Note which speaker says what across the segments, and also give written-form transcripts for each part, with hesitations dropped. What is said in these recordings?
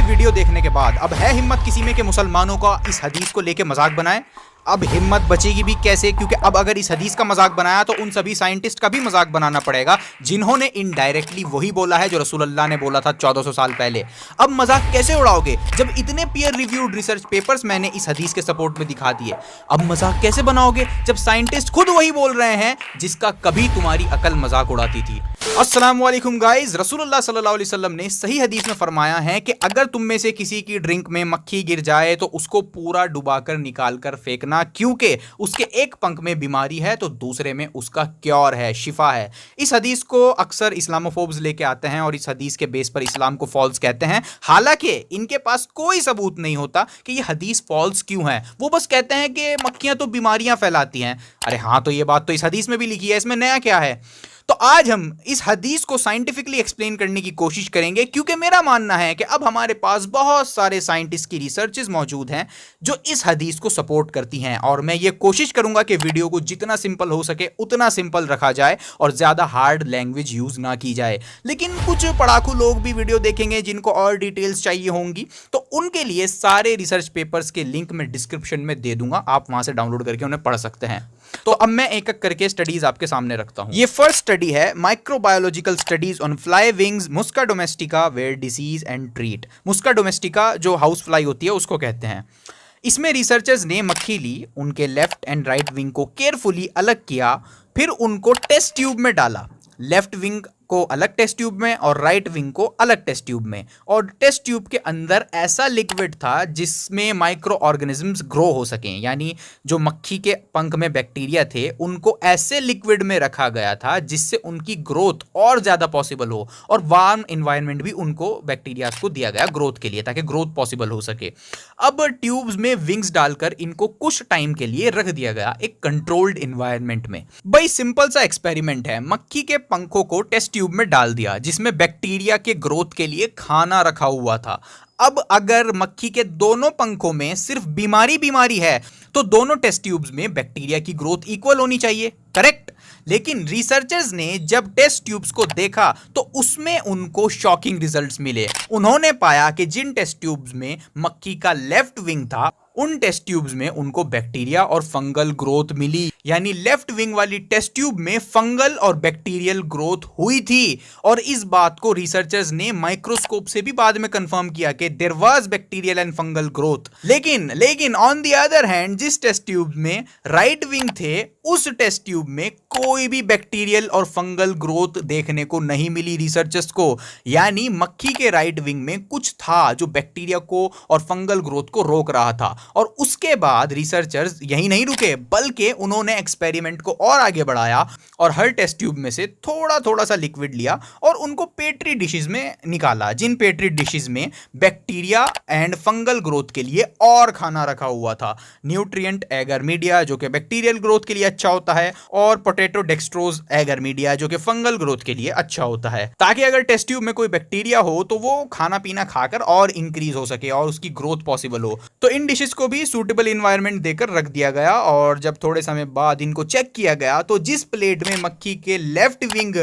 Speaker 1: Video देखने के बाद अब है हिम्मत किसी में कि मुसलमानों का इस हदीस को लेके मजाक बनाए? अब हिम्मत बचेगी भी कैसे, क्योंकि अब अगर इस हदीस का मजाक बनाया तो उन सभी साइंटिस्ट का भी मजाक बनाना पड़ेगा जिन्होंने इनडायरेक्टली वही बोला है जो रसूलुल्लाह ने बोला था 1400 साल पहले। अब मजाक कैसे उड़ाओगे जब इतने पीयर रिव्यूड रिसर्च पेपर्स मैंने इस हदीस के सपोर्ट में दिखा दिए? अब मजाक कैसे बनाओगे जब साइंटिस्ट खुद वही बोल रहे हैं जिसका कभी तुम्हारी अकल मजाक उड़ाती थी? अस्सलाम वालेकुम गाइस, रसूलुल्लाह सल्लल्लाहु अलैहि वसल्लम ने सही हदीस में फरमाया है कि अगर तुम में से किसी की ड्रिंक में मक्खी गिर जाए तो उसको पूरा डुबाकर निकाल कर फेंकना, क्योंकि उसके एक पंख में बीमारी है तो दूसरे में उसका क्योर है, शिफा है। इस हदीस को अक्सर इस्लामोफोब्स लेके आते हैं और इस हदीस के बेस पर इस्लाम को फॉल्स कहते हैं, हालांकि इनके पास कोई सबूत नहीं होता कि ये हदीस फॉल्स क्यों है। वो बस कहते हैं कि मक्खियां तो बीमारियां फैलाती हैं। अरे हाँ, तो ये बात तो इस हदीस में भी लिखी है, इसमें नया क्या है? तो आज हम इस हदीस को साइंटिफिकली एक्सप्लेन करने की कोशिश करेंगे, क्योंकि मेरा मानना है कि अब हमारे पास बहुत सारे साइंटिस्ट की रिसर्चेस मौजूद हैं जो इस हदीस को सपोर्ट करती हैं, और मैं ये कोशिश करूंगा कि वीडियो को जितना सिंपल हो सके उतना सिंपल रखा जाए और ज़्यादा हार्ड लैंग्वेज यूज़ ना की जाए। लेकिन कुछ पढ़ाकू लोग भी वीडियो देखेंगे जिनको और डिटेल्स चाहिए होंगी, तो उनके लिए सारे रिसर्च पेपर्स के लिंक मैं डिस्क्रिप्शन में दे दूंगा, आप वहां से डाउनलोड करके उन्हें पढ़ सकते हैं। तो अब मैं एक एक करके स्टडीज आपके सामने रखता हूं। ये फर्स्ट स्टडी है microbiological studies on fly wings Musca domestica where disease and treat. Musca domestica जो हाउस फ्लाई होती है उसको कहते हैं। इसमें रिसर्चर्स ने मक्खी ली, उनके लेफ्ट एंड राइट विंग को केयरफुली अलग किया, फिर उनको टेस्ट ट्यूब में डाला। लेफ्ट विंग को अलग टेस्ट ट्यूब में और राइट विंग को अलग टेस्ट ट्यूब में, और टेस्ट ट्यूब के अंदर ऐसा लिक्विड था जिसमें माइक्रो ऑर्गेनिजम्स ग्रो हो सकें, यानी जो मक्खी के पंख में बैक्टीरिया थे उनको ऐसे लिक्विड में रखा गया था जिससे उनकी ग्रोथ और ज़्यादा पॉसिबल हो, और वार्म इन्वायरमेंट भी उनको बैक्टीरिया को दिया गया ग्रोथ के लिए, ताकि ग्रोथ पॉसिबल हो सके। अब ट्यूब्स में विंग्स डालकर इनको कुछ टाइम के लिए रख दिया गया एक कंट्रोल्ड इन्वायरमेंट में। भाई सिंपल सा एक्सपेरिमेंट है, मक्खी के पंखों को टेस्ट ट्यूब में डाल दिया जिसमें बैक्टीरिया के ग्रोथ के लिए खाना रखा हुआ था। अब अगर मक्खी के दोनों पंखों में सिर्फ बीमारी है तो दोनों टेस्ट ट्यूब्स में बैक्टीरिया की ग्रोथ इक्वल होनी चाहिए, करेक्ट? लेकिन रिसर्चर्स ने जब टेस्ट ट्यूब्स को देखा तो उसमें उनको शॉकिंग रिजल्ट्स मिले। उन्होंने पाया कि जिन टेस्ट ट्यूब्स में मक्खी का लेफ्ट विंग था उन टेस्ट ट्यूब्स में उनको बैक्टीरिया और फंगल ग्रोथ मिली, यानी लेफ्ट विंग वाली टेस्ट ट्यूब में फंगल और बैक्टीरियल ग्रोथ हुई थी। और इस बात को रिसर्चर्स ने माइक्रोस्कोप से भी बाद में कंफर्म किया कि there was bacterial and fungal growth. लेकिन ऑन द अदर हैंड जिस टेस्ट ट्यूब में राइट विंग थे उस टेस्ट ट्यूब में कोई भी बैक्टीरियल और फंगल ग्रोथ देखने को नहीं मिली रिसर्चर्स को, यानी मक्खी के राइट विंग में कुछ था जो बैक्टीरिया को और फंगल ग्रोथ को रोक रहा था। और उसके बाद रिसर्चर्स यही नहीं रुके, बल्कि उन्होंने एक्सपेरिमेंट को और आगे बढ़ाया और हर टेस्ट ट्यूब में से थोड़ा थोड़ा सा लिक्विड लिया और उनको पेट्री डिशेस में निकाला, जिन पेट्री डिशेस में बैक्टीरिया एंड फंगल ग्रोथ के लिए और खाना रखा हुआ था। न्यूट्रिएंट एगर मीडिया जो कि बैक्टीरियल ग्रोथ के लिए अच्छा होता है, और पोटैटो डेक्सट्रोज एगर मीडिया जो कि फंगल ग्रोथ के लिए अच्छा होता है, ताकि अगर टेस्ट ट्यूब में कोई बैक्टीरिया हो तो वो खाना पीना खाकर और इंक्रीज हो सके और उसकी ग्रोथ पॉसिबल हो। तो इन डिशेस को भी सूटेबल इन्वायरमेंट देकर रख दिया गया, और जब थोड़े समय बाद इनको चेक किया गया तो जिस प्लेट में मक्खी के लेफ्ट विंग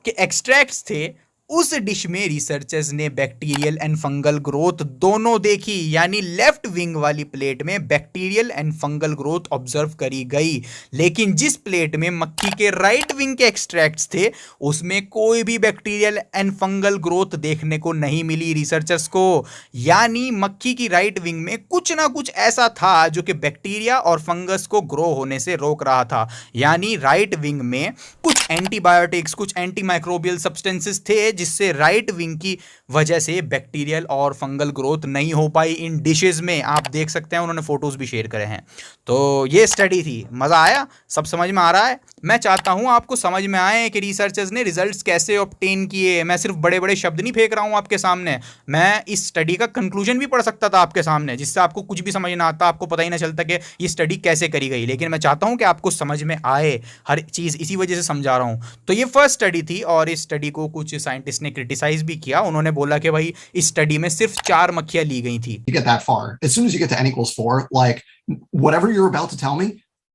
Speaker 1: के एक्सट्रैक्ट्स थे उस डिश में रिसर्चर्स ने बैक्टीरियल एंड फंगल ग्रोथ दोनों देखी, यानी लेफ्ट विंग वाली प्लेट में bacterial and fungal growth observe करी गई। लेकिन जिस प्लेट में मक्खी के राइट विंग के एक्सट्रैक्ट्स थे उसमें कोई भी बैक्टीरियल एंड फंगल ग्रोथ देखने को नहीं मिली रिसर्चर्स को, यानी मक्खी की राइट विंग में कुछ ना कुछ ऐसा था जो कि बैक्टीरिया और फंगस को ग्रो होने से रोक रहा था। यानी राइट विंग में कुछ एंटीबायोटिक्स, कुछ एंटीमाइक्रोबियल सब्सटेंसेस थे जिससे राइट विंग की वजह से बैक्टीरियल और फंगल ग्रोथ नहीं हो पाई। इन डिशेस में आप देख सकते हैं, उन्होंने फोटोज भी शेयर करे हैं। तो ये स्टडी थी, मजा आया? सब समझ में आ रहा है? मैं चाहता हूं आपको समझ में आए कि रिसर्चर्स ने रिजल्ट्स कैसे ऑब्टेन किए। मैं सिर्फ बड़े बड़े शब्द नहीं फेंक रहा हूं आपके सामने, मैं इस स्टडी का कंक्लूजन भी पढ़ सकता था आपके सामने, जिससे आपको कुछ भी समझ ना आता, आपको पता ही ना चलता कि ये स्टडी कैसे करी गई। लेकिन मैं चाहता हूं कि आपको समझ में आए हर चीज, इसी वजह से समझा रहा हूं। तो ये फर्स्ट स्टडी थी, और इस स्टडी को कुछ साइंटिस्ट ने क्रिटिसाइज भी किया। उन्होंने बोला कि भाई इस स्टडी में सिर्फ 4 मक्खियां ली गई थी।
Speaker 2: You get that far. As soon as you get to n equals 4, like whatever you're about to tell me,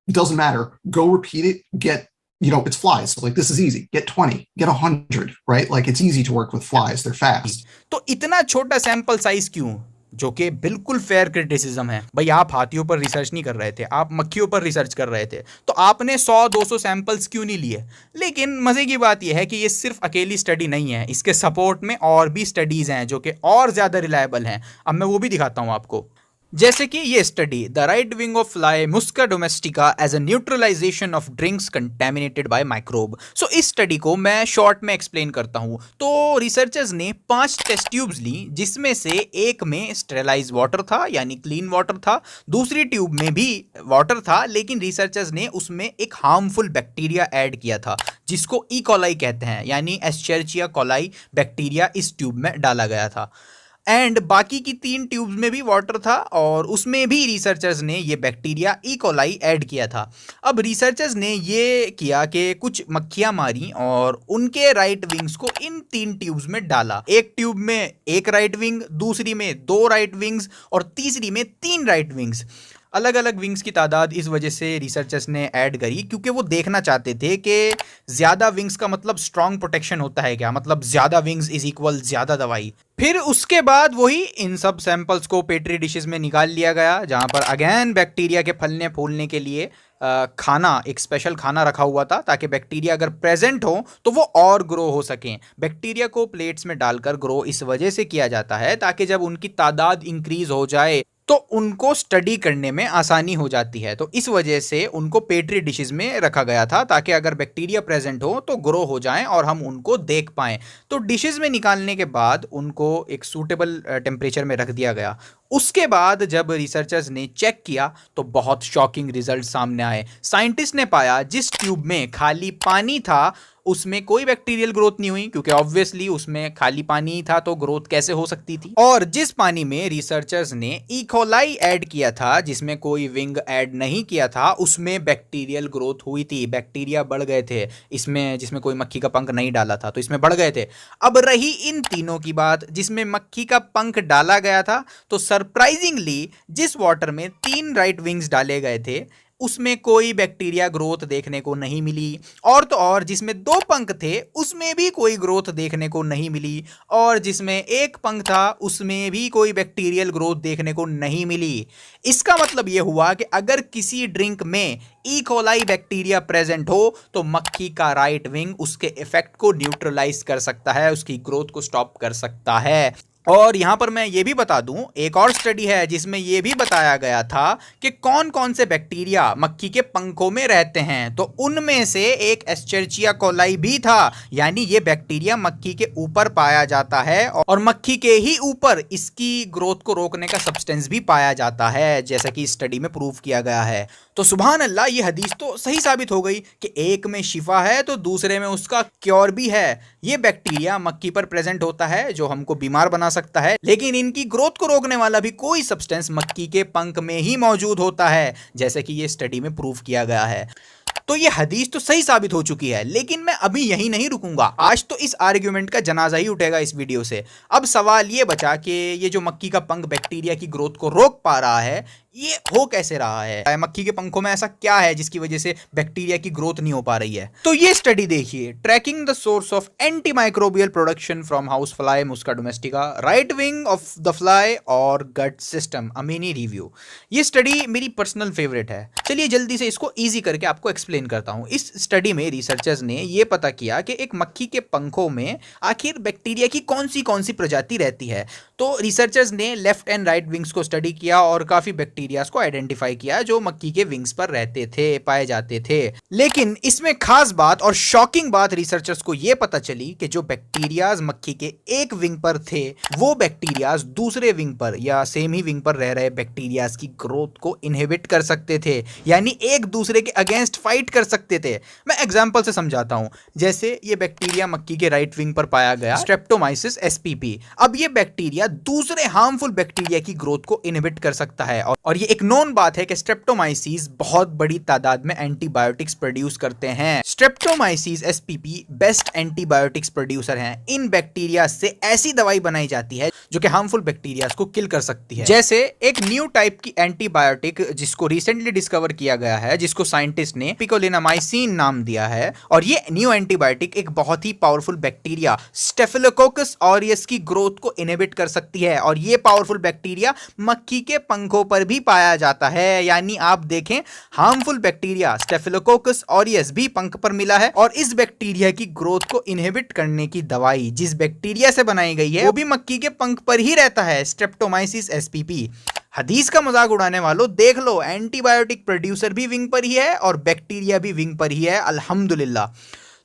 Speaker 2: it doesn't matter. Go repeat it. Get it's flies. So like this is easy. Get 20, get 100, right? Like it's easy to work with flies. They're fast.
Speaker 1: तो इतना छोटा sample size क्यों, जो कि बिल्कुल fair criticism है। भाई आप हाथियों पर रिसर्च नहीं कर रहे थे, आप मक्खियों पर रिसर्च कर रहे थे, तो आपने 100-200 सैंपल्स क्यों नहीं लिए। लेकिन मजे की बात यह है कि ये सिर्फ अकेली स्टडी नहीं है, इसके सपोर्ट में और भी स्टडीज हैं जो कि और ज्यादा रिलायबल हैं। अब मैं वो भी दिखाता हूं आपको। जैसे कि ये study, the right wing of fly Musca domestica as a neutralization of drinks contaminated by microbe. So इस स्टडी को मैं शॉर्ट में एक्सप्लेन करता हूं। तो रिसर्चर्स ने 5 टेस्ट ट्यूब्स ली, जिसमें से एक में स्टेरलाइज वाटर था यानी क्लीन वाटर था, दूसरी ट्यूब में भी वाटर था, लेकिन रिसर्चर्स ने उसमें एक हार्मफुल बैक्टीरिया ऐड किया था जिसको ई कोलाई कहते हैं, यानी एस्चेरिचिया कोलाई बैक्टीरिया इस ट्यूब में डाला गया था। एंड बाकी की 3 ट्यूब्स में भी वाटर था और उसमें भी रिसर्चर्स ने ये बैक्टीरिया ई कोलाई ऐड किया था। अब रिसर्चर्स ने ये किया कि कुछ मक्खियां मारी और उनके राइट विंग्स को इन 3 ट्यूब्स में डाला। एक ट्यूब में 1 राइट विंग, दूसरी में 2 राइट विंग्स और तीसरी में 3 राइट विंग्स। अलग अलग विंग्स की तादाद इस वजह से रिसर्चर्स ने ऐड करी क्योंकि वो देखना चाहते थे कि ज़्यादा विंग्स का मतलब स्ट्रॉन्ग प्रोटेक्शन होता है क्या, मतलब ज़्यादा विंग्स इज इक्वल ज़्यादा दवाई। फिर उसके बाद वही इन सब सैंपल्स को पेट्री डिशेस में निकाल लिया गया, जहाँ पर अगेन बैक्टीरिया के फलने फूलने के लिए खाना, एक स्पेशल खाना रखा हुआ था ताकि बैक्टीरिया अगर प्रेजेंट हो तो वो और ग्रो हो सकें। बैक्टीरिया को प्लेट्स में डालकर ग्रो इस वजह से किया जाता है ताकि जब उनकी तादाद इंक्रीज हो जाए तो उनको स्टडी करने में आसानी हो जाती है। तो इस वजह से उनको पेट्री डिशेस में रखा गया था ताकि अगर बैक्टीरिया प्रेजेंट हो तो ग्रो हो जाएं और हम उनको देख पाएं। तो डिशेस में निकालने के बाद उनको एक सूटेबल टेम्परेचर में रख दिया गया। उसके बाद जब रिसर्चर्स ने चेक किया तो बहुत शॉकिंग रिजल्ट सामने आए। साइंटिस्ट ने पाया जिस ट्यूब में खाली पानी था उसमें कोई बैक्टीरियल ग्रोथ नहीं हुई, क्योंकि ऑब्वियसली उसमें खाली पानी ही था तो ग्रोथ कैसे हो सकती थी। और जिस पानी में रिसर्चर्स ने ई कोलाई ऐड किया था, जिसमें कोई विंग ऐड नहीं किया था, उसमें बैक्टीरियल ग्रोथ हुई थी, बैक्टीरिया बढ़ गए थे। इसमें जिसमें कोई मक्खी का पंख नहीं डाला था तो इसमें बढ़ गए थे। अब रही इन तीनों की बात, जिसमें मक्खी का पंख डाला गया था, तो सरप्राइजिंगली जिस वाटर में 3 राइट विंग्स डाले गए थे उसमें कोई बैक्टीरिया ग्रोथ देखने को नहीं मिली। और तो और जिसमें 2 पंख थे उसमें भी कोई ग्रोथ देखने को नहीं मिली, और जिसमें 1 पंख था उसमें भी कोई बैक्टीरियल ग्रोथ देखने को नहीं मिली। इसका मतलब यह हुआ कि अगर किसी ड्रिंक में ई कोलाई बैक्टीरिया प्रेजेंट हो तो मक्खी का राइट विंग उसके इफेक्ट को न्यूट्रलाइज कर सकता है, उसकी ग्रोथ को स्टॉप कर सकता है। और यहाँ पर मैं ये भी बता दूं, एक और स्टडी है जिसमें ये भी बताया गया था कि कौन कौन से बैक्टीरिया मक्खी के पंखों में रहते हैं। तो उनमें से एक एस्चेरिचिया कोलाई भी था, यानी ये बैक्टीरिया मक्खी के ऊपर पाया जाता है और मक्खी के ही ऊपर इसकी ग्रोथ को रोकने का सब्सटेंस भी पाया जाता है, जैसा कि स्टडी में प्रूव किया गया है। तो सुभान अल्लाह, ये हदीस तो सही साबित हो गई कि एक में शिफा है तो दूसरे में उसका क्योर भी है। ये बैक्टीरिया मक्खी पर प्रेजेंट होता है जो हमको बीमार बना सकता है, लेकिन इनकी ग्रोथ को रोकने वाला भी कोई सब्सटेंस मक्खी के पंख में ही मौजूद होता है, जैसे कि ये स्टडी में प्रूव किया गया है। तो ये हदीस तो सही साबित हो चुकी है, लेकिन मैं अभी यही नहीं रुकूंगा। आज तो इस आर्ग्यूमेंट का जनाजा ही उठेगा इस वीडियो से। अब सवाल ये बचा कि ये जो मक्खी का पंख बैक्टीरिया की ग्रोथ को रोक पा रहा है, ये हो कैसे रहा है? मक्खी के पंखों में ऐसा क्या है जिसकी वजह से बैक्टीरिया की ग्रोथ नहीं हो पा रही है? तो ये स्टडी देखिए, tracking the source of anti microbial production from house fly Musca domestica, right wing of the fly और gut system, a mini review. ये स्टडी मेरी पर्सनल फेवरेट है। चलिए जल्दी से इसको ईजी करके आपको एक्सप्लेन करता हूँ। इस स्टडी में रिसर्चर्स ने ये पता किया कि एक मक्खी के पंखों में आखिर बैक्टीरिया की कौन सी प्रजाति रहती है। तो रिसर्चर्स ने लेफ्ट एंड राइट विंग्स को स्टडी किया और काफी बैक्टीरियाज को आइडेंटिफाई किया जो मक्खी के विंग्स पर रहते थे, पाए जाते थे। लेकिन इसमें खास बात और शॉकिंग बात रिसर्चर्स को यह पता चली कि जो बैक्टीरियाज मक्खी के एक विंग पर थे, वो बैक्टीरियाज दूसरे विंग पर या सेम ही विंग पर रह रहे बैक्टीरियाज की ग्रोथ को इनहिबिट कर सकते थे, यानी एक दूसरे के अगेंस्ट फाइट कर सकते थे। मैं एग्जांपल से समझाता हूं। जैसे ये बैक्टीरिया मक्खी के राइट विंग पर पाया गया, स्ट्रेप्टोमाइसिस spp। अब ये बैक्टीरिया दूसरे हार्मफुल बैक्टीरिया की ग्रोथ को इनहिबिट कर सकता है और और ये एक नोन बात है कि स्ट्रेप्टोमाइसीज बहुत बड़ी तादाद में एंटीबायोटिक्स प्रोड्यूस करते हैं। स्ट्रेप्टोमाइसीज एसपीपी बेस्ट एंटीबायोटिक्स प्रोड्यूसर हैं। इन बैक्टीरिया से ऐसी दवाई बनाई जाती है जो कि हार्मफुल बैक्टीरिया को किल कर सकती है। जैसे एक न्यू टाइप की एंटीबायोटिक जिसको रिसेंटली डिस्कवर किया गया है, जिसको साइंटिस्ट ने पिकोलिनामाइसिन नाम दिया है, और ये न्यू एंटीबायोटिक एक बहुत ही पावरफुल बैक्टीरिया स्टेफिलोकोकस ऑरियस की ग्रोथ को इनहिबिट कर सकती है। और ये पावरफुल बैक्टीरिया मक्खी के पंखों पर भी पाया जाता है। यानी आप देखें, हार्मफुल बैक्टीरिया स्टेफिलोकोकस ऑरियस भी पंख पर मिला है, और इस बैक्टीरिया की ग्रोथ को इनहिबिट करने की दवाई जिस बैक्टीरिया से बनाई गई है वो भी मक्खी के पंख पर ही रहता है, स्ट्रेप्टोमाइसिस एसपीपी। हदीस का मजाक उड़ाने वालों, देख लो, एंटीबायोटिक प्रोड्यूसर भी विंग पर ही है और बैक्टीरिया भी विंग पर ही है, अल्हम्दुलिल्लाह।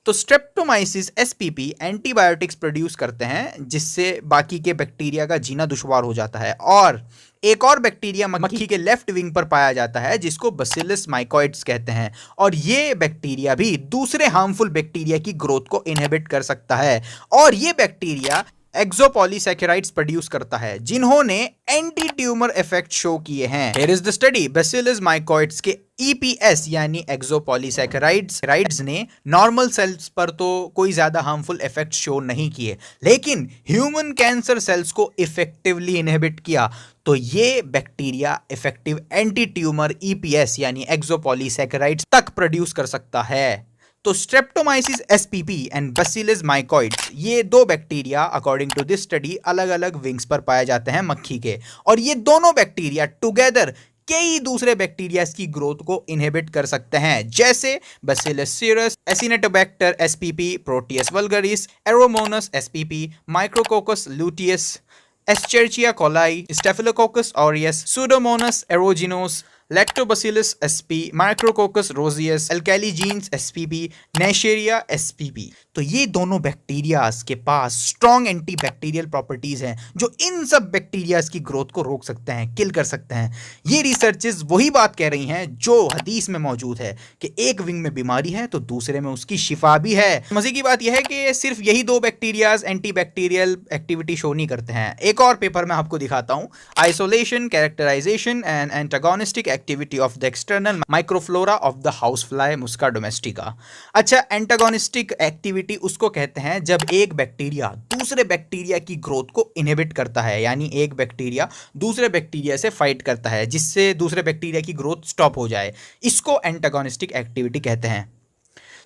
Speaker 1: तो स्ट्रेप्टोमाइसिस एसपीपी एंटीबायोटिक्स प्रोड्यूस करते हैं जिससे बाकी के बैक्टीरिया का जीना दुश्वार हो जाता है। और एक और बैक्टीरिया मक्खी के लेफ्ट विंग पर पाया जाता है जिसको बैसिलस माइकोइड्स कहते हैं, और ये बैक्टीरिया भी दूसरे हार्मफुल बैक्टीरिया की ग्रोथ को इनहिबिट कर सकता है। और ये बैक्टीरिया एक्सोपॉलीसैकेराइड्स प्रोड्यूस करता है जिन्होंने एंटी ट्यूमर इफेक्ट शो किए हैं। Here is the study, Bacillus mycoides के EPS यानी एक्सोपॉलीसैकेराइड्स ने नॉर्मल सेल्स पर तो कोई ज्यादा हार्मफुल इफेक्ट शो नहीं किए, लेकिन ह्यूमन कैंसर सेल्स को इफेक्टिवली इनहिबिट किया। तो ये bacteria effective anti tumour EPS यानी एक्सोपॉलीसैकेराइड्स तक प्रोड्यूस कर सकता है। तो Streptomyces SPP and Bacillus mycoides, ये दो bacteria according to this study अलग अलग विंग्स पर पाए जाते हैं मक्खी के, और ये दोनों बैक्टीरिया टुगेदर कई दूसरे बैक्टीरिया की ग्रोथ को इनहिबिट कर सकते हैं, जैसे Bacillus cereus, Acinetobacter spp, Proteus vulgaris, Aeromonas spp, Micrococcus luteus, Escherichia coli, Staphylococcus aureus, Pseudomonas aeruginosa, Lactobacillus sp, Micrococcus roseus, Alcaligenes spp, Neisseria spp. तो ये दोनों बैक्टीरियाज के पास स्ट्रॉन्ग एंटीबैक्टीरियल प्रॉपर्टीज हैं जो इन सब बैक्टीरियाज की ग्रोथ को रोक सकते हैं, किल कर सकते हैं। ये रिसर्चेस वही बात कह रही हैं जो हदीस में मौजूद है कि एक विंग में बीमारी है तो दूसरे में उसकी शिफा भी है। मजे की बात यह है कि सिर्फ यही दो बैक्टीरियाज एंटीबैक्टीरियल एक्टिविटी शो नहीं करते हैं। एक और पेपर मैं आपको दिखाता हूं, isolation, characterisation and antagonistic activity of the external microflora of the house fly Musca domestica. अच्छा, एंटागोनिस्टिक एक्टिविटी उसको कहते हैं जब एक बैक्टीरिया दूसरे बैक्टीरिया की ग्रोथ को इनहिबिट करता है, यानी एक बैक्टीरिया दूसरे बैक्टीरिया से फाइट करता है जिससे दूसरे बैक्टीरिया की ग्रोथ स्टॉप हो जाए, इसको एंटागोनिस्टिक एक्टिविटी कहते हैं।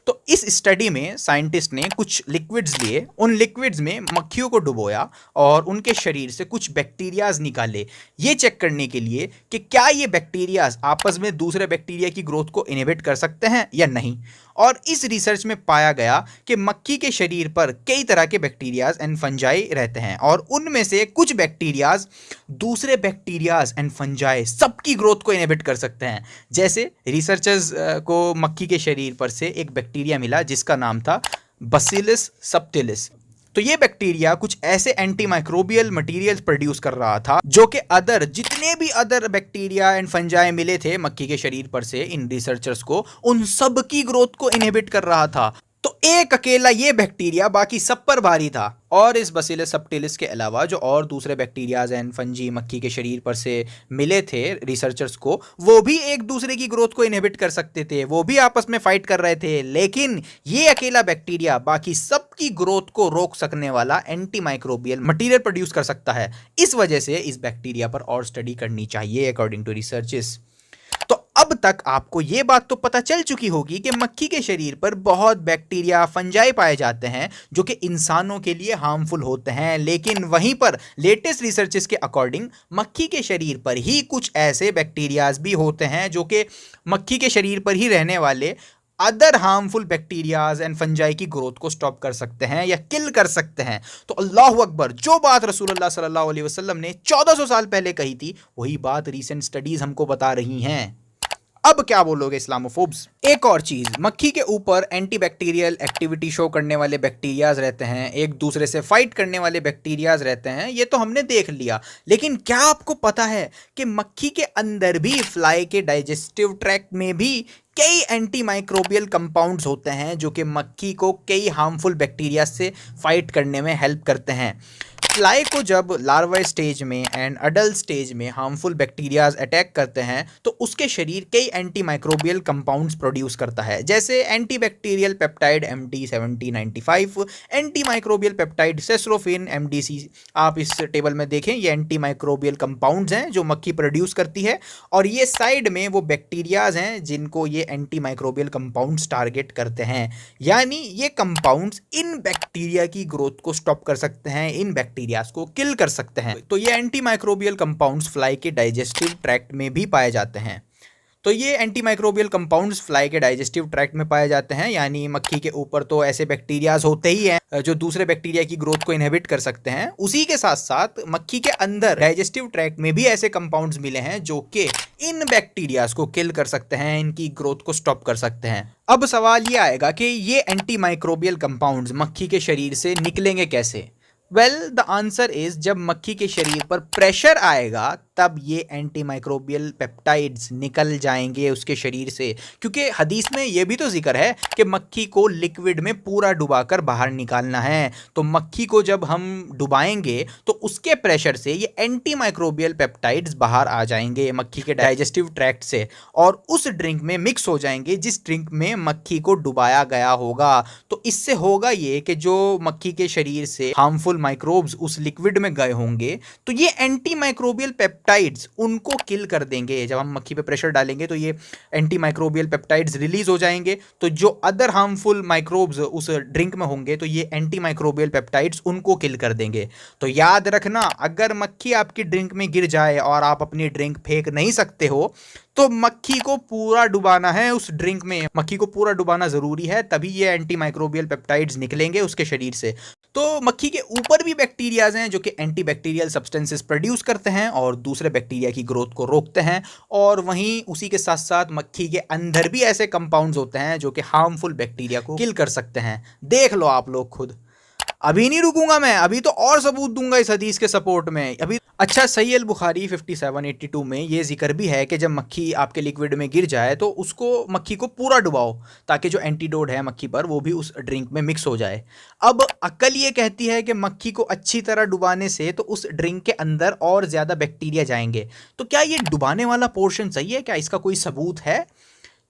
Speaker 1: तो इस स्टडी में साइंटिस्ट ने कुछ लिक्विड्स लिए, उन लिक्विड्स में मक्खियों को डुबोया और उनके शरीर से कुछ बैक्टीरियाज निकाले, ये चेक करने के लिए कि क्या ये बैक्टीरियाज आपस में दूसरे बैक्टीरिया की ग्रोथ को इनहिबिट कर सकते हैं या नहीं। और इस रिसर्च में पाया गया कि मक्खी के शरीर पर कई तरह के बैक्टीरियाज एंड फंजाई रहते हैं, और उनमें से कुछ बैक्टीरियाज दूसरे बैक्टीरियाज एंड फंजाई सबकी ग्रोथ को इनहिबिट कर सकते हैं। जैसे रिसर्चर्स को मक्खी के शरीर पर से एक बैक्टीरिया मिला जिसका नाम था बैसिलस सबटिलिस। तो ये बैक्टीरिया कुछ ऐसे एंटी माइक्रोबियल मटीरियल प्रोड्यूस कर रहा था जो कि जितने भी अदर बैक्टीरिया एंड फंजाई मिले थे मक्खी के शरीर पर से इन रिसर्चर्स को, उन सब की ग्रोथ को इनहिबिट कर रहा था। तो एक अकेला ये बैक्टीरिया बाकी सब पर भारी था। और इस बैसिलस सबटिलिस के अलावा जो और दूसरे बैक्टीरियाज एंड फंजी मक्खी के शरीर पर से मिले थे रिसर्चर्स को, वो भी एक दूसरे की ग्रोथ को इनहिबिट कर सकते थे, वो भी आपस में फाइट कर रहे थे, लेकिन ये अकेला बैक्टीरिया बाकी सबकी ग्रोथ को रोक सकने वाला एंटी माइक्रोबियल मटीरियल प्रोड्यूस कर सकता है। इस वजह से इस बैक्टीरिया पर और स्टडी करनी चाहिए अकॉर्डिंग टू रिसर्चेस। तो अब तक आपको यह बात तो पता चल चुकी होगी कि मक्खी के शरीर पर बहुत बैक्टीरिया फंजाई पाए जाते हैं जो कि इंसानों के लिए हार्मफुल होते हैं, लेकिन वहीं पर लेटेस्ट रिसर्चेस के अकॉर्डिंग मक्खी के शरीर पर ही कुछ ऐसे बैक्टीरियाज भी होते हैं जो कि मक्खी के शरीर पर ही रहने वाले other harmful bacterias and fungi की ग्रोथ को स्टॉप कर सकते हैं या किल कर सकते हैं। तो अल्लाहु अकबर, जो बात रसूलुल्लाह सल्लल्लाहु अलैहि वसल्लम ने 1400 साल पहले कही थी वही बात रीसेंट स्टडीज हमको बता रही हैं। अब क्या बोलोगे इस्लामोफोब्स? एक और चीज, मक्खी के ऊपर एंटीबैक्टीरियल एक्टिविटी शो करने वाले बैक्टीरियाज रहते हैं, एक दूसरे से फाइट करने वाले बैक्टीरियाज रहते हैं, ये तो हमने देख लिया। लेकिन क्या आपको पता है कि मक्खी के अंदर भी, फ्लाई के डाइजेस्टिव ट्रैक्ट में भी कई एंटी माइक्रोबियल कंपाउंड्स होते हैं जो कि मक्खी को कई हार्मफुल बैक्टीरिया से फाइट करने में हेल्प करते हैं। फ्लाई को जब लार्वा स्टेज में एंड अडल्ट स्टेज में हार्मफुल बैक्टीरियाज अटैक करते हैं तो उसके शरीर कई एंटी माइक्रोबियल कंपाउंड्स प्रोड्यूस करता है, जैसे anti bacterial peptide MT7095, anti microbial peptide cecropin MDC। आप इस टेबल में देखें, ये एंटी माइक्रोबियल कंपाउंड्स हैं जो मक्खी प्रोड्यूस करती है, और ये साइड में वो बैक्टीरियाज हैं जिनको ये एंटी माइक्रोबियल कंपाउंड्स टारगेट करते हैं। यानी ये कंपाउंड्स इन बैक्टीरिया की ग्रोथ को स्टॉप कर सकते हैं, इन बैक्टीरियाज को किल कर सकते हैं। तो ये एंटी माइक्रोबियल कंपाउंड्स फ्लाई के डाइजेस्टिव ट्रैक्ट में भी पाए जाते हैं। तो ये एंटी माइक्रोबियल कंपाउंड्स फ्लाई के डाइजेस्टिव ट्रैक्ट में पाए जाते हैं, यानी मक्खी के ऊपर तो ऐसे बैक्टीरियाज होते ही हैं जो दूसरे बैक्टीरिया की ग्रोथ को इनहिबिट कर सकते हैं। उसी के साथ साथ मक्खी के अंदर डाइजेस्टिव ट्रैक्ट में भी ऐसे कंपाउंड्स मिले हैं जो कि इन बैक्टीरियाज को किल कर सकते हैं, इनकी ग्रोथ को स्टॉप कर सकते हैं। अब सवाल ये आएगा कि ये एंटी माइक्रोबियल कंपाउंड्स मक्खी के शरीर से निकलेंगे कैसे? वेल, द आंसर इज जब मक्खी के शरीर पर प्रेशर आएगा तब ये एंटी माइक्रोबियल पेप्टाइड्स निकल जाएंगे उसके शरीर से, क्योंकि हदीस में ये भी तो जिक्र है कि मक्खी को लिक्विड में पूरा डुबाकर बाहर निकालना है। तो मक्खी को जब हम डुबाएंगे तो उसके प्रेशर से ये एंटी माइक्रोबियल पेप्टाइड्स बाहर आ जाएंगे मक्खी के डाइजेस्टिव ट्रैक्ट से, और उस ड्रिंक में मिक्स हो जाएंगे जिस ड्रिंक में मक्खी को डुबाया गया होगा। तो इससे होगा ये कि जो मक्खी के शरीर से हार्मफुल माइक्रोब्स उस लिक्विड में गए होंगे तो ये एंटी माइक्रोबियल पेप्टाइड्स उनको किल कर देंगे। जब हम मक्खी पे प्रेशर डालेंगे तो ये एंटी माइक्रोबियल पेप्टाइड्स रिलीज हो जाएंगे, तो जो अदर हार्मफुल माइक्रोब्स उस ड्रिंक में होंगे तो ये एंटी माइक्रोबियल पेप्टाइड्स उनको किल कर देंगे। तो याद रखना, अगर मक्खी आपकी ड्रिंक में गिर जाए और आप अपनी ड्रिंक फेंक नहीं सकते हो तो मक्खी को पूरा डुबाना है उस ड्रिंक में, मक्खी को पूरा डुबाना जरूरी है, तभी ये एंटी माइक्रोबियल पेप्टाइड्स निकलेंगे उसके शरीर से। तो मक्खी के ऊपर भी बैक्टीरियाज हैं जो कि एंटी बैक्टीरियल सब्सटेंसेस प्रोड्यूस करते हैं और दूसरे बैक्टीरिया की ग्रोथ को रोकते हैं, और वहीं उसी के साथ साथ मक्खी के अंदर भी ऐसे कंपाउंड्स होते हैं जो कि हार्मफुल बैक्टीरिया को किल कर सकते हैं। देख लो आप लोग खुद। अभी नहीं रुकूंगा मैं, अभी तो और सबूत दूंगा इस हदीस के सपोर्ट में। अभी अच्छा, सही अल बुखारी 5782 में ये जिक्र भी है कि जब मक्खी आपके लिक्विड में गिर जाए तो उसको मक्खी को पूरा डुबाओ ताकि जो एंटीडोट है मक्खी पर वो भी उस ड्रिंक में मिक्स हो जाए। अब अक्ल ये कहती है कि मक्खी को अच्छी तरह डुबाने से तो उस ड्रिंक के अंदर और ज़्यादा बैक्टीरिया जाएंगे। तो क्या ये डुबाने वाला पोर्शन सही है? क्या इसका कोई सबूत है?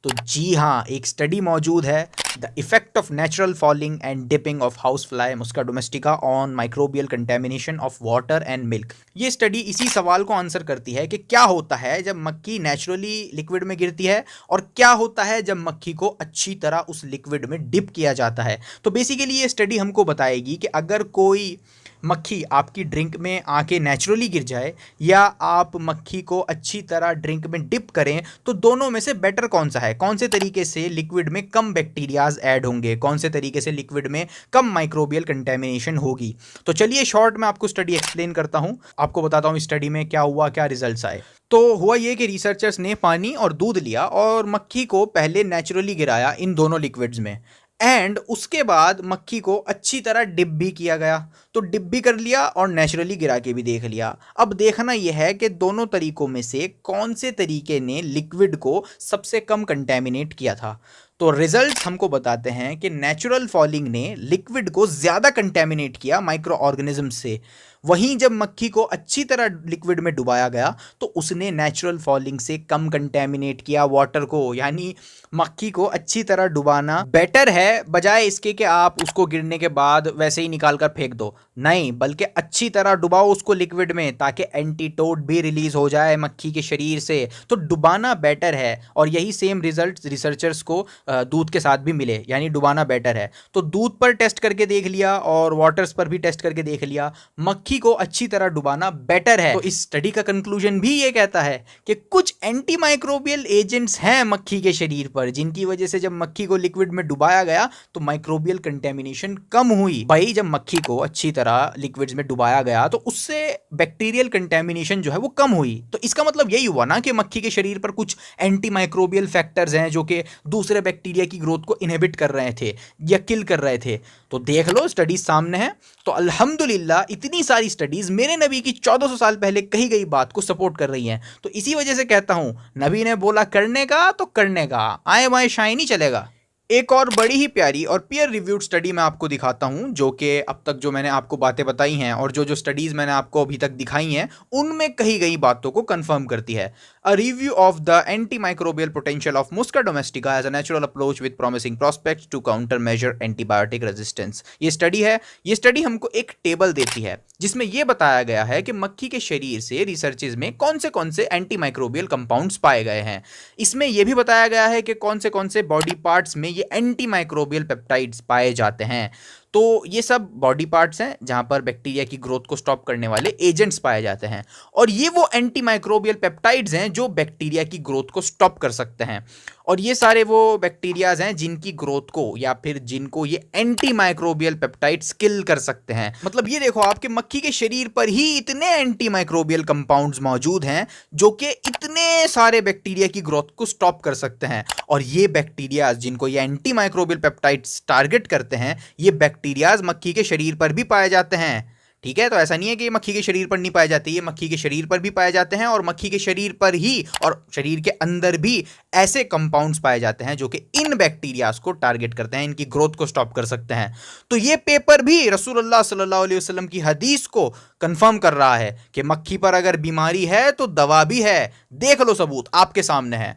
Speaker 1: तो जी हाँ, एक स्टडी मौजूद है, the effect of natural falling and dipping of house fly Musca domestica on microbial contamination of water and milk. ये स्टडी इसी सवाल को आंसर करती है कि क्या होता है जब मक्खी नेचुरली लिक्विड में गिरती है और क्या होता है जब मक्खी को अच्छी तरह उस लिक्विड में डिप किया जाता है। तो बेसिकली ये स्टडी हमको बताएगी कि अगर कोई मक्खी आपकी ड्रिंक में आके नेचुरली गिर जाए या आप मक्खी को अच्छी तरह ड्रिंक में डिप करें, तो दोनों में से बेटर कौन सा है? कौन से तरीके से लिक्विड में कम बैक्टीरियाज ऐड होंगे, कौन से तरीके से लिक्विड में कम माइक्रोबियल कंटेमिनेशन होगी? तो चलिए शॉर्ट में आपको स्टडी एक्सप्लेन करता हूं, आपको बताता हूं स्टडी में क्या हुआ, क्या रिजल्ट्स आए। तो हुआ ये कि रिसर्चर्स ने पानी और दूध लिया और मक्खी को पहले नेचुरली गिराया इन दोनों लिक्विड्स में, एंड उसके बाद मक्खी को अच्छी तरह डिप भी किया गया। तो डिप भी कर लिया और नेचुरली गिरा के भी देख लिया। अब देखना यह है कि दोनों तरीकों में से कौन से तरीके ने लिक्विड को सबसे कम कंटेमिनेट किया था। तो रिजल्ट्स हमको बताते हैं कि नेचुरल फॉलिंग ने लिक्विड को ज़्यादा कंटेमिनेट किया माइक्रो ऑर्गेनिज्म से, वहीं जब मक्खी को अच्छी तरह लिक्विड में डुबाया गया तो उसने नेचुरल फॉलिंग से कम कंटेमिनेट किया वाटर को। यानी मक्खी को अच्छी तरह डुबाना बेटर है, बजाय इसके कि आप उसको गिरने के बाद वैसे ही निकाल कर फेंक दो। नहीं, बल्कि अच्छी तरह डुबाओ उसको लिक्विड में ताकि एंटीटोड भी रिलीज हो जाए मक्खी के शरीर से। तो डुबाना बेटर है, और यही सेम रिजल्ट रिसर्चर्स को दूध के साथ भी मिले, यानी डुबाना बेटर है। तो दूध पर टेस्ट करके देख लिया और वाटर्स पर भी टेस्ट करके देख लिया, मक्खी को अच्छी तरह डुबाना बेटर है। तो इस स्टडी का कंक्लूजन भी ये कहता है कि कुछ एंटी माइक्रोबियल एजेंट्स हैं मक्खी के शरीर पर जिनकी वजह से जब मक्खी को लिक्विड में डुबाया गया तो माइक्रोबियल कंटेमिनेशन कम हुई। भाई, जब मक्खी को अच्छी किसी तरह लिक्विड्स में डुबाया गया तो उससे बैक्टीरियल कंटेमिनेशन जो है वो कम हुई। तो इसका मतलब यही हुआ ना कि मक्खी के शरीर पर कुछ एंटी माइक्रोबियल फैक्टर्स हैं जो कि दूसरे बैक्टीरिया की ग्रोथ को इनहिबिट कर रहे थे या किल कर रहे थे। तो देख लो, स्टडीज सामने है। तो अल्हम्दुलिल्लाह इतनी सारी स्टडीज मेरे नबी की 1400 साल पहले कही गई बात को सपोर्ट कर रही हैं। तो इसी वजह से कहता हूं, नबी ने बोला करने का तो करने का, आए बाएं शाइन नहीं चलेगा। एक और बड़ी ही प्यारी और पीयर रिव्यूड स्टडी मैं आपको दिखाता हूं, जो कि अब तक जो मैंने आपको बातें बताई हैं और जो स्टडीज़ मैंने आपको अभी तक दिखाई हैं उनमें कही गई बातों को कंफर्म करती है। A review of the anti microbial potential of Musca domestica as a natural approach with promising prospects to counter major antibiotic resistance. ये स्टडी है। ये स्टडी हमको एक टेबल देती है जिसमें यह बताया गया है कि मक्खी के शरीर से रिसर्चेज में कौन से एंटी माइक्रोबियल कंपाउंड्स पाए गए हैं। इसमें यह भी बताया गया है कि कौन से बॉडी पार्ट्स में ये एंटी माइक्रोबियल पेप्टाइड्स पाए जाते हैं। तो ये सब बॉडी पार्ट्स हैं जहां पर बैक्टीरिया की ग्रोथ को स्टॉप करने वाले एजेंट्स पाए जाते हैं, और ये वो एंटी माइक्रोबियल पेप्टाइड्स हैं जो बैक्टीरिया की ग्रोथ को स्टॉप कर सकते हैं। और ये सारे वो बैक्टीरियाज हैं जिनकी ग्रोथ को या फिर जिनको ये एंटी माइक्रोबियल पेप्टाइड्स किल कर सकते हैं। मतलब ये देखो, आपके मक्खी के शरीर पर ही इतने एंटी माइक्रोबियल कंपाउंड्स मौजूद हैं जो कि इतने सारे बैक्टीरिया की ग्रोथ को स्टॉप कर सकते हैं। और ये बैक्टीरियाज जिनको ये एंटी माइक्रोबियल पेप्टाइड्स टारगेट करते हैं, ये बैक्टीरियाज मक्खी के शरीर पर भी पाए जाते हैं। ठीक है, तो ऐसा नहीं है कि ये मक्खी के शरीर पर नहीं पाए जाते, ये मक्खी के शरीर पर भी पाए जाते हैं, और मक्खी के शरीर पर ही और शरीर के अंदर भी ऐसे कंपाउंड्स पाए जाते हैं जो कि इन बैक्टीरियाज को टारगेट करते हैं, इनकी ग्रोथ को स्टॉप कर सकते हैं। तो ये पेपर भी रसूलुल्लाह सल्लल्लाहु अलैहि वसल्लम की हदीस को कंफर्म कर रहा है कि मक्खी पर अगर बीमारी है तो दवा भी है। देख लो, सबूत आपके सामने है।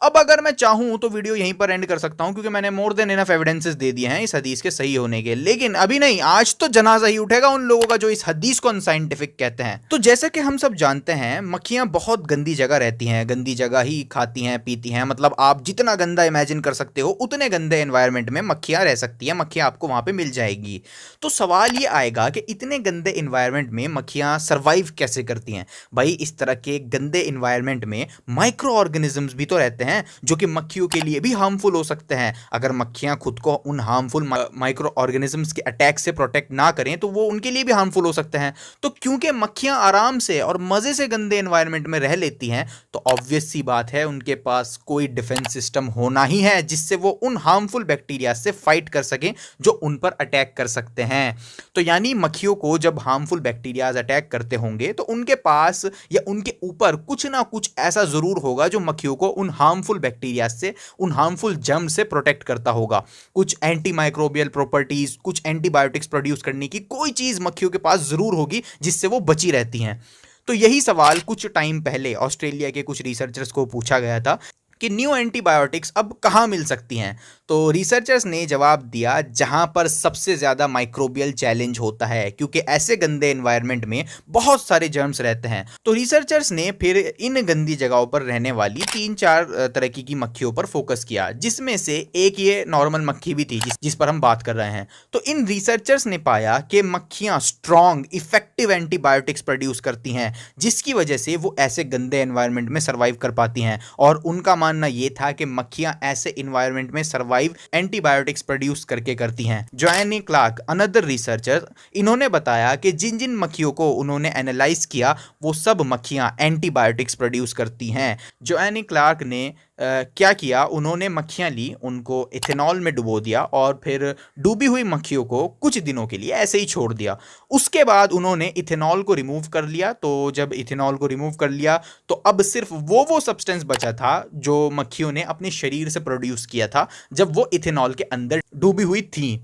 Speaker 1: अब अगर मैं चाहूं तो वीडियो यहीं पर एंड कर सकता हूं, क्योंकि मैंने मोर देन इनफ एविडेंसेस दे दिए हैं इस हदीस के सही होने के। लेकिन अभी नहीं, आज तो जनाजा ही उठेगा उन लोगों का जो इस हदीस को अनसाइंटिफिक कहते हैं। तो जैसे कि हम सब जानते हैं, मक्खियां बहुत गंदी जगह रहती हैं, गंदी जगह ही खाती हैं पीती हैं। मतलब आप जितना गंदा इमेजिन कर सकते हो उतने गंदे एनवायरनमेंट में मक्खियां रह सकती हैं, मक्खियां आपको वहां पर मिल जाएगी। तो सवाल ये आएगा कि इतने गंदे इन्वायरमेंट में मक्खियां सर्वाइव कैसे करती हैं। भाई, इस तरह के गंदे इन्वायरमेंट में माइक्रो ऑर्गेनिजम्स भी तो रहते हैं जो कि मक्खियों के लिए भी हार्मफुल हो सकते हैं। अगर मक्खियां खुद को उन हार्मफुल माइक्रो ऑर्गेनिजम्स के अटैक से प्रोटेक्ट ना करें तो वो उनके लिए भी हार्मफुल हो सकते हैं। तो क्योंकि मक्खियां आराम से और मजे से गंदे एनवायरनमेंट में रह लेती हैं, तो ऑब्वियस सी बात है उनके पास कोई डिफेंस सिस्टम होना ही है जिससे वो उन हार्मफुल बैक्टीरिया से फाइट कर सकें जो उन पर अटैक कर सकते हैं। तो यानी मक्खियों को जब हार्मफुल बैक्टीरियाज अटैक करते होंगे तो उनके पास या उनके ऊपर कुछ ना कुछ ऐसा जरूर होगा जो मक्खियों को उन हार्मफुल बैक्टीरिया से, उन हार्मफुल जर्म से प्रोटेक्ट करता होगा। कुछ एंटी माइक्रोबियल प्रॉपर्टीज, कुछ एंटीबायोटिक्स प्रोड्यूस करने की कोई चीज मक्खियों के पास जरूर होगी जिससे वो बची रहती हैं। तो यही सवाल कुछ टाइम पहले ऑस्ट्रेलिया के कुछ रिसर्चर्स को पूछा गया था कि न्यू एंटीबायोटिक्स अब कहाँ मिल सकती हैं। तो रिसर्चर्स ने जवाब दिया, जहाँ पर सबसे ज़्यादा माइक्रोबियल चैलेंज होता है, क्योंकि ऐसे गंदे एनवायरनमेंट में बहुत सारे जर्म्स रहते हैं। तो रिसर्चर्स ने फिर इन गंदी जगहों पर रहने वाली 3-4 तरह की मक्खियों पर फोकस किया, जिसमें से एक ये नॉर्मल मक्खी भी थी जिस पर हम बात कर रहे हैं। तो इन रिसर्चर्स ने पाया कि मक्खियाँ स्ट्रॉन्ग इफेक्टिव एंटीबायोटिक्स प्रोड्यूस करती हैं, जिसकी वजह से वो ऐसे गंदे एनवायरनमेंट में सर्वाइव कर पाती हैं। और उनका मानना यह था कि मक्खियां ऐसे इन्वायरमेंट में सर्वाइव एंटीबायोटिक्स प्रोड्यूस करके करती हैं। जोएनी क्लार्क, अनदर रिसर्चर, इन्होंने बताया कि जिन जिन मक्खियों को उन्होंने एनालाइज किया वो सब मक्खियां एंटीबायोटिक्स प्रोड्यूस करती हैं। जोएनी क्लार्क ने क्या किया, उन्होंने मक्खियां ली, उनको इथेनॉल में डुबो दिया और फिर डूबी हुई मक्खियों को कुछ दिनों के लिए ऐसे ही छोड़ दिया। उसके बाद उन्होंने इथेनॉल को रिमूव कर लिया। तो जब इथेनॉल को रिमूव कर लिया तो अब सिर्फ वो सब्सटेंस बचा था जो मक्खियों ने अपने शरीर से प्रोड्यूस किया था जब वो इथेनॉल के अंदर डूबी हुई थी।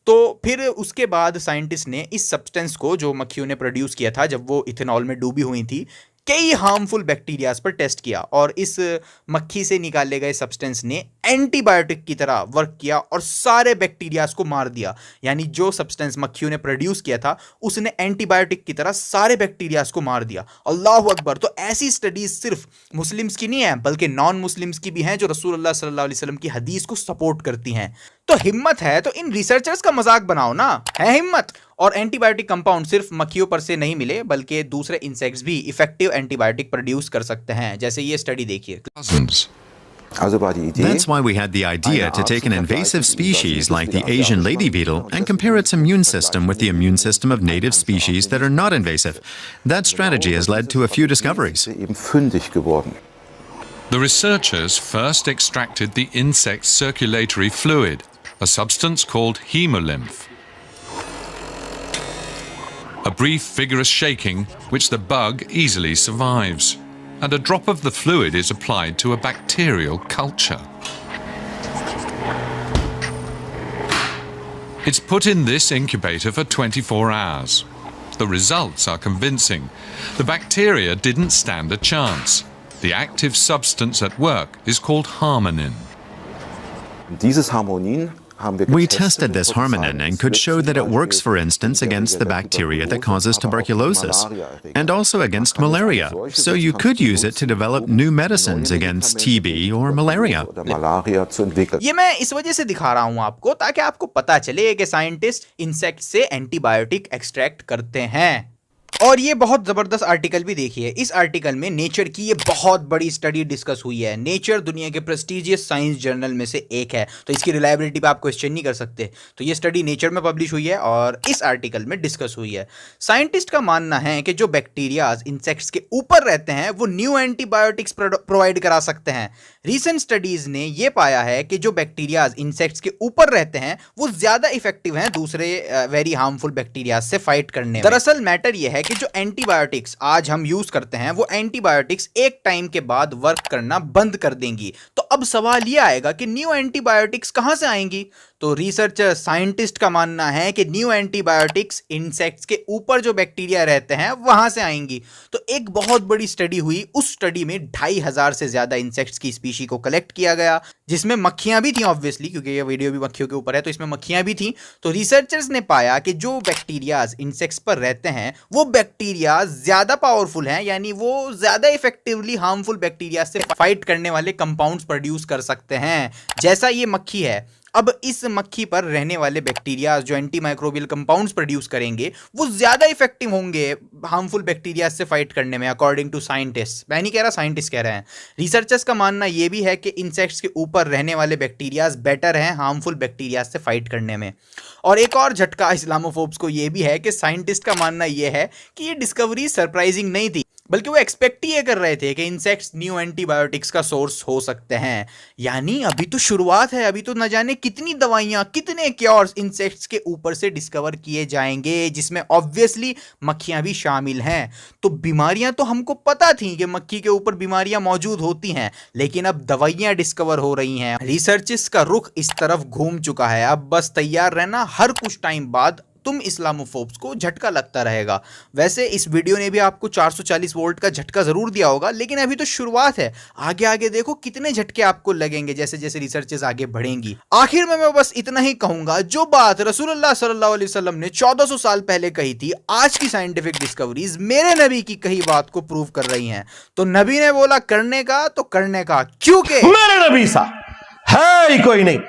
Speaker 1: तो फिर उसके बाद साइंटिस्ट ने इस सब्सटेंस को जो मक्खियों ने प्रोड्यूस किया था जब वो इथेनॉल में डूबी हुई थी, कई हार्मफुल बैक्टीरियाज पर टेस्ट किया, और इस मक्खी से निकाले गए सब्सटेंस ने एंटीबायोटिक की तरह वर्क किया और सारे बैक्टीरियाज को मार दिया। यानी जो सब्सटेंस मक्खियों ने प्रोड्यूस किया था उसने एंटीबायोटिक की तरह सारे बैक्टीरियाज को मार दिया। अल्लाहु अकबर। तो ऐसी स्टडीज सिर्फ मुस्लिम्स की नहीं है बल्कि नॉन मुस्लिम्स की भी हैं जो रसूलुल्लाह सल्लल्लाहु अलैहि वसल्लम की हदीस को सपोर्ट करती हैं। तो हिम्मत है तो इन रिसर्चर्स का मजाक बनाओ ना, है हिम्मत। और एंटीबायोटिक कंपाउंड सिर्फ मक्खियों पर से नहीं मिले बल्कि दूसरे इंसेक्ट्स भी इफेक्टिव एंटीबायोटिक प्रोड्यूस कर सकते हैं, जैसे ये स्टडी देखिए।
Speaker 3: That's why we had the idea to take an invasive species like the Asian lady beetle and compare its immune system with the immune system of native species that are not invasive. That strategy has led to a few discoveries.
Speaker 4: The researchers first extracted the insect's circulatory fluid, a substance called hemolymph. A brief, vigorous shaking, which the bug easily survives, and a drop of the fluid is applied to a bacterial culture. It's put in this incubator for 24 hours. The results are convincing. The bacteria didn't stand a chance. The active substance at work is called harmonin.
Speaker 3: We tested this harmonin and could show that it works, for instance, against the bacteria that causes tuberculosis, and also against malaria. So you could use it to develop new medicines against TB or malaria.
Speaker 1: ये मैं इस वजह से दिखा रहा हूं आपको ताकि आपको पता चले कि साइंटिस्ट इंसेक्ट से एंटीबायोटिक एक्सट्रैक्ट करते हैं। और ये बहुत जबरदस्त आर्टिकल भी देखिए। इस आर्टिकल में नेचर की ये बहुत बड़ी स्टडी डिस्कस हुई है। नेचर दुनिया के प्रेस्टीजियस साइंस जर्नल में से एक है, तो इसकी रिलायबिलिटी पे आप क्वेश्चन नहीं कर सकते। तो ये स्टडी नेचर में पब्लिश हुई है और इस आर्टिकल में डिस्कस हुई है। साइंटिस्ट का मानना है कि जो बैक्टीरियाज इंसेक्ट्स के ऊपर रहते हैं वो न्यू एंटीबायोटिक्स प्रोवाइड करा सकते हैं। रीसेंट स्टडीज ने ये पाया है कि जो बैक्टीरियाज इंसेक्ट्स के ऊपर रहते हैं वो ज्यादा इफेक्टिव हैं दूसरे वेरी हार्मफुल बैक्टीरिया से फाइट करने में। दरअसल मैटर ये है कि जो एंटीबायोटिक्स आज हम यूज करते हैं वो एंटीबायोटिक्स एक टाइम के बाद वर्क करना बंद कर देंगी। तो अब सवाल ये आएगा कि न्यू एंटीबायोटिक्स कहां से आएंगी? तो रिसर्चर साइंटिस्ट का मानना है कि न्यू एंटीबायोटिक्स इंसेक्ट्स के ऊपर जो बैक्टीरिया रहते हैं वहां से आएंगी। तो एक बहुत बड़ी स्टडी हुई, उस स्टडी में 2500 से ज्यादा इंसेक्ट्स की स्पीशी को कलेक्ट किया गया, जिसमें मक्खियां भी थी ऑब्वियसली, क्योंकि ये वीडियो भी मक्खियों के ऊपर है तो इसमें मक्खियां भी थी। तो रिसर्चर्स ने पाया कि जो बैक्टीरियाज इंसेक्ट्स पर रहते हैं वो बैक्टीरिया ज्यादा पावरफुल हैं, यानी वो ज्यादा इफेक्टिवली हार्मफुल बैक्टीरिया से फाइट करने वाले कंपाउंड्स प्रोड्यूस कर सकते हैं। जैसा ये मक्खी है, अब इस मक्खी पर रहने वाले बैक्टीरिया जो एंटी माइक्रोबियल कंपाउंड्स प्रोड्यूस करेंगे वो ज्यादा इफेक्टिव होंगे हार्मफुल बैक्टीरिया से फाइट करने में, अकॉर्डिंग टू साइंटिस्ट। मैं नहीं कह रहा, साइंटिस्ट कह रहे हैं। रिसर्चर्स का मानना यह भी है कि इंसेक्ट्स के ऊपर रहने वाले बैक्टीरियाज बेटर हैं हार्मफुल बैक्टीरिया से फाइट करने में। और एक और झटका इस्लामोफोब्स को यह भी है कि साइंटिस्ट का मानना यह है कि ये डिस्कवरी सरप्राइजिंग नहीं थी, बल्कि वो एक्सपेक्ट ही ये कर रहे थे कि इंसेक्ट्स न्यू एंटीबायोटिक्स का सोर्स हो सकते हैं। यानी अभी तो शुरुआत है, अभी तो न जाने कितनी दवाइयां, कितने क्योर्स इंसेक्ट्स के ऊपर से डिस्कवर किए जाएंगे, जिसमें ऑब्वियसली मक्खियां भी शामिल हैं। तो बीमारियां तो हमको पता थी कि मक्खी के ऊपर बीमारियां मौजूद होती हैं, लेकिन अब दवाइयां डिस्कवर हो रही हैं। रिसर्चेस का रुख इस तरफ घूम चुका है। अब बस तैयार रहना, हर कुछ टाइम बाद तुम इस्लामोफोब्स को झटका लगता रहेगा। वैसे इस वीडियो ने भी आपको 440 वोल्ट का झटका जरूर दिया होगा, लेकिन अभी तो शुरुआत है। आगे आगे देखो कितने झटके आपको लगेंगे जैसे जैसे रिसर्चेस आगे बढ़ेंगी। आखिर में मैं बस इतना ही कहूंगा, जो बात रसूलुल्लाह सल्लल्लाहु अलैहि वसल्लम ने 1400 साल पहले कही थी, आज की साइंटिफिक डिस्कवरीज मेरे नबी की कही बात को प्रूव कर रही हैं। तो नबी ने बोला करने का तो करने का, क्योंकि
Speaker 5: मेरे नबी सा है ही कोई नहीं।